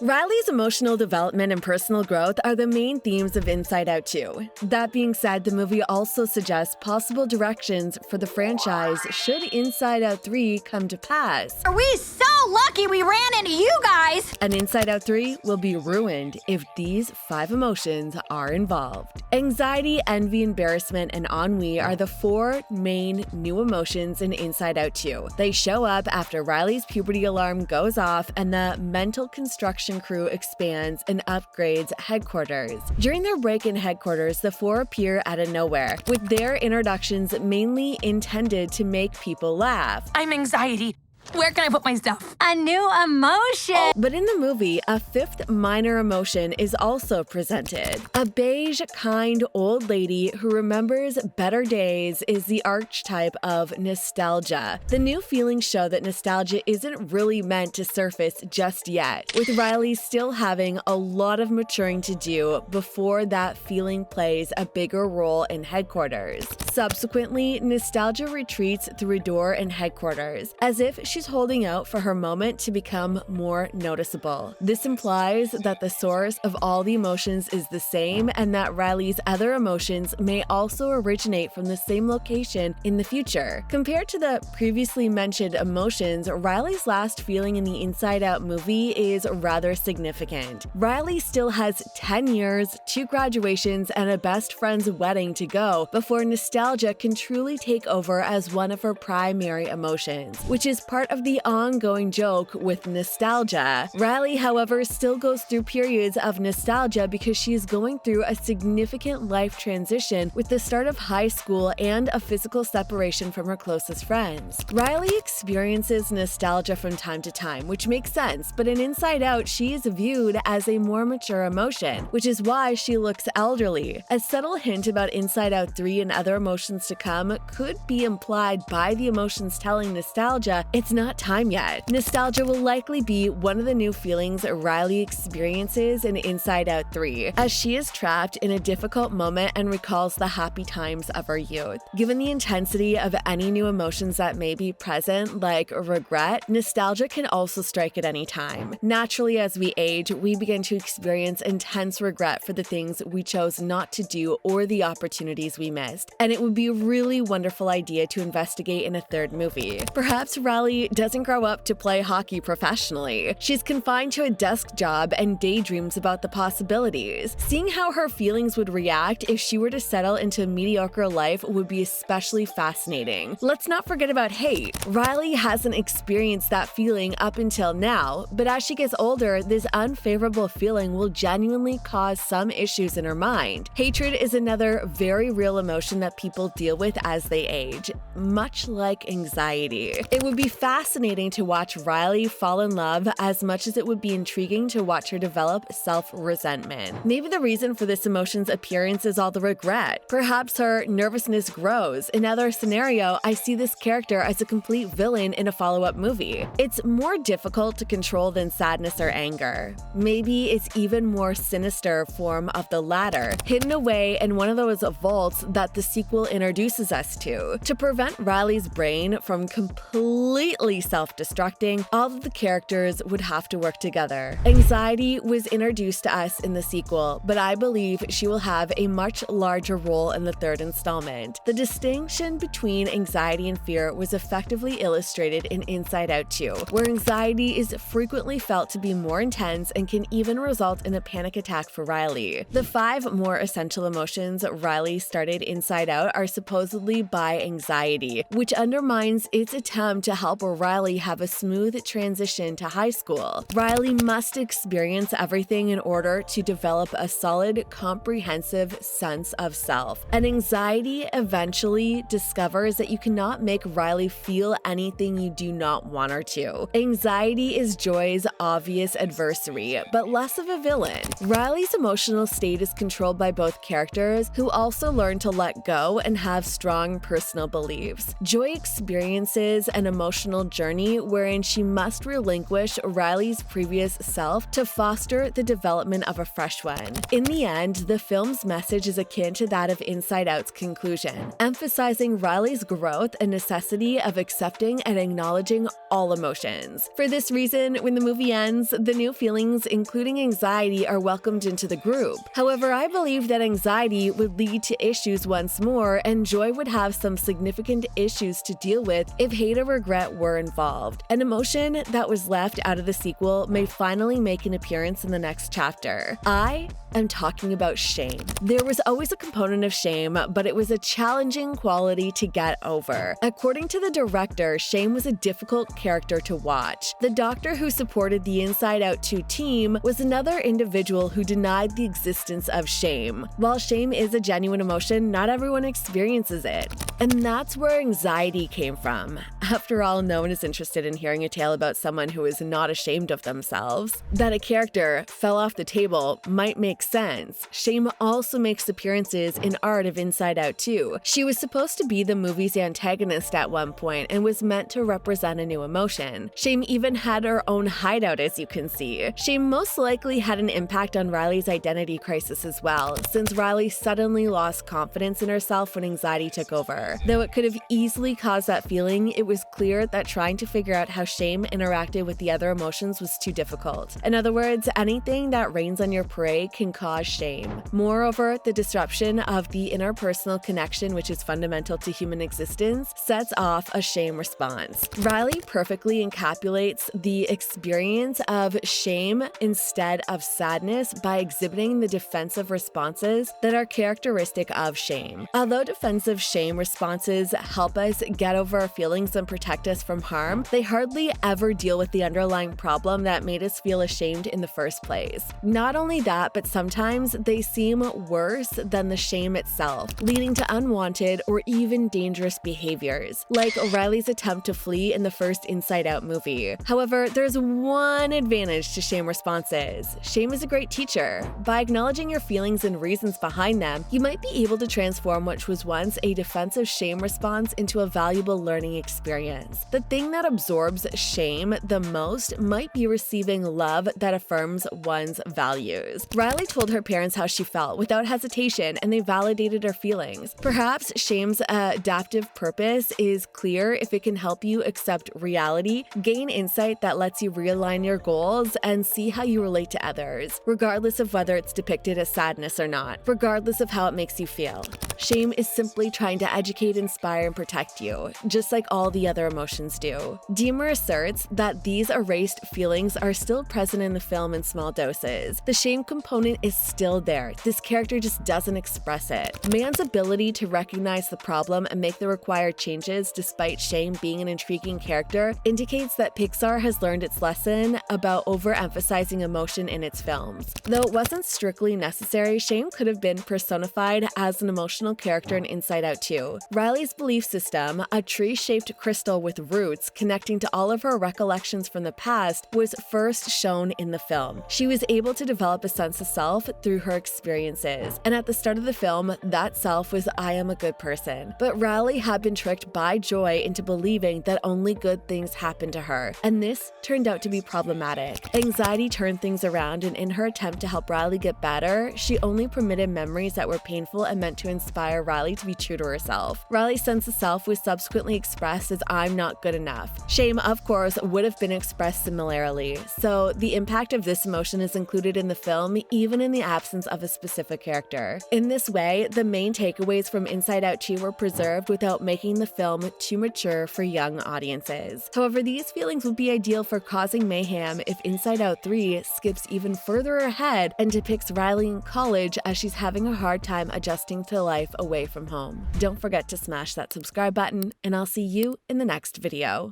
Riley's emotional development and personal growth are the main themes of Inside Out 2. That being said, the movie also suggests possible directions for the franchise should Inside Out 3 come to pass. Are we so lucky we ran into you guys? And Inside Out 3 will be ruined if these 5 emotions are involved. Anxiety, envy, embarrassment, and ennui are the 4 main new emotions in Inside Out 2. They show up after Riley's puberty alarm goes off and the mental construction crew expands and upgrades headquarters. During their break in headquarters, the 4 appear out of nowhere, with their introductions mainly intended to make people laugh. I'm anxiety. Where can I put my stuff? A new emotion! But in the movie, a 5th minor emotion is also presented. A beige, kind old lady who remembers better days is the archetype of nostalgia. The new feelings show that nostalgia isn't really meant to surface just yet, with Riley still having a lot of maturing to do before that feeling plays a bigger role in headquarters. Subsequently, nostalgia retreats through a door in headquarters, as if she's holding out for her moment to become more noticeable. This implies that the source of all the emotions is the same and that Riley's other emotions may also originate from the same location in the future. Compared to the previously mentioned emotions, Riley's last feeling in the Inside Out movie is rather significant. Riley still has 10 years, 2 graduations, and a best friend's wedding to go before nostalgia can truly take over as one of her primary emotions, which is part of the ongoing joke with nostalgia. Riley, however, still goes through periods of nostalgia because she is going through a significant life transition with the start of high school and a physical separation from her closest friends. Riley experiences nostalgia from time to time, which makes sense, but in Inside Out, she is viewed as a more mature emotion, which is why she looks elderly. A subtle hint about Inside Out 3 and other emotions to come could be implied by the emotions telling nostalgia it's not time yet. Nostalgia will likely be one of the new feelings Riley experiences in Inside Out 3, as she is trapped in a difficult moment and recalls the happy times of her youth. Given the intensity of any new emotions that may be present, like regret, nostalgia can also strike at any time. Naturally, as we age, we begin to experience intense regret for the things we chose not to do or the opportunities we missed, and it would be a really wonderful idea to investigate in a 3rd movie. Perhaps Riley doesn't grow up to play hockey professionally. She's confined to a desk job and daydreams about the possibilities. Seeing how her feelings would react if she were to settle into a mediocre life would be especially fascinating. Let's not forget about hate. Riley hasn't experienced that feeling up until now, but as she gets older, this unfavorable feeling will genuinely cause some issues in her mind. Hatred is another very real emotion that people deal with as they age, much like anxiety. It would be fascinating to watch Riley fall in love as much as it would be intriguing to watch her develop self-resentment. Maybe the reason for this emotion's appearance is all the regret. Perhaps her nervousness grows. In another scenario, I see this character as a complete villain in a follow-up movie. It's more difficult to control than sadness or anger. Maybe it's even more sinister form of the latter, hidden away in one of those vaults that the sequel introduces us to. To prevent Riley's brain from completely self-destructing, all of the characters would have to work together. Anxiety was introduced to us in the sequel, but I believe she will have a much larger role in the 3rd installment. The distinction between anxiety and fear was effectively illustrated in Inside Out 2, where anxiety is frequently felt to be more intense and can even result in a panic attack for Riley. The 5 more essential emotions Riley started Inside Out are supposedly by anxiety, which undermines its attempt to help Riley have a smooth transition to high school. Riley must experience everything in order to develop a solid, comprehensive sense of self. And anxiety eventually discovers that you cannot make Riley feel anything you do not want her to. Anxiety is joy's obvious adversary, but less of a villain. Riley's emotional state is controlled by both characters, who also learn to let go grow and have strong personal beliefs. Joy experiences an emotional journey wherein she must relinquish Riley's previous self to foster the development of a fresh one. In the end, the film's message is akin to that of Inside Out's conclusion, emphasizing Riley's growth and necessity of accepting and acknowledging all emotions. For this reason, when the movie ends, the new feelings, including anxiety, are welcomed into the group. However, I believe that anxiety would lead to issues once more, and joy would have some significant issues to deal with if hate or regret were involved. An emotion that was left out of the sequel may finally make an appearance in the next chapter. I'm talking about shame. There was always a component of shame, but it was a challenging quality to get over. According to the director, shame was a difficult character to watch. The doctor who supported the Inside Out 2 team was another individual who denied the existence of shame. While shame is a genuine emotion, not everyone experiences it. And that's where anxiety came from. After all, no one is interested in hearing a tale about someone who is not ashamed of themselves. That a character fell off the table might make sense. Shame also makes appearances in art of Inside Out 2. She was supposed to be the movie's antagonist at one point and was meant to represent a new emotion. Shame even had her own hideout, as you can see. Shame most likely had an impact on Riley's identity crisis as well, since Riley suddenly lost confidence in herself when anxiety took over. Though it could have easily caused that feeling, it was clear that trying to figure out how shame interacted with the other emotions was too difficult. In other words, anything that rains on your parade can cause shame. Moreover, the disruption of the interpersonal connection, which is fundamental to human existence, sets off a shame response. Riley perfectly encapsulates the experience of shame instead of sadness by exhibiting the defensive responses that are characteristic of shame. Although defensive shame responses help us get over our feelings and protect us from harm, they hardly ever deal with the underlying problem that made us feel ashamed in the first place. Not only that, but sometimes they seem worse than the shame itself, leading to unwanted or even dangerous behaviors, like Riley's attempt to flee in the first Inside Out movie. However, there's one advantage to shame responses. Shame is a great teacher. By acknowledging your feelings and reasons behind them, you might be able to transform what was once a defensive shame response into a valuable learning experience. The thing that absorbs shame the most might be receiving love that affirms one's values. Riley told her parents how she felt without hesitation, and they validated her feelings. Perhaps shame's adaptive purpose is clear if it can help you accept reality, gain insight that lets you realign your goals, and see how you relate to others, regardless of whether it's depicted as sadness or not, regardless of how it makes you feel. Shame is simply trying to educate, inspire, and protect you, just like all the other emotions do. Deemer asserts that these erased feelings are still present in the film in small doses. The shame component is still there. This character just doesn't express it. Man's ability to recognize the problem and make the required changes despite shame being an intriguing character indicates that Pixar has learned its lesson about overemphasizing emotion in its films. Though it wasn't strictly necessary, shame could have been personified as an emotional character in Inside Out 2. Riley's belief system, a tree-shaped crystal with roots connecting to all of her recollections from the past, was first shown in the film. She was able to develop a sense of self through her experiences, and at the start of the film, that self was I am a good person. But Riley had been tricked by Joy into believing that only good things happened to her, and this turned out to be problematic. Anxiety turned things around, and in her attempt to help Riley get better, she only permitted memories that were painful and meant to inspire Riley to be true to herself. Riley's sense of self was subsequently expressed as I'm not good enough. Shame, of course, would have been expressed similarly, so the impact of this emotion is included in the film even in the absence of a specific character. In this way, the main takeaways from Inside Out 2 were preserved without making the film too mature for young audiences. However, these feelings would be ideal for causing mayhem if Inside Out 3 skips even further ahead and depicts Riley in college as she's having a hard time adjusting to life away from home. Don't forget to smash that subscribe button, and I'll see you in the next video.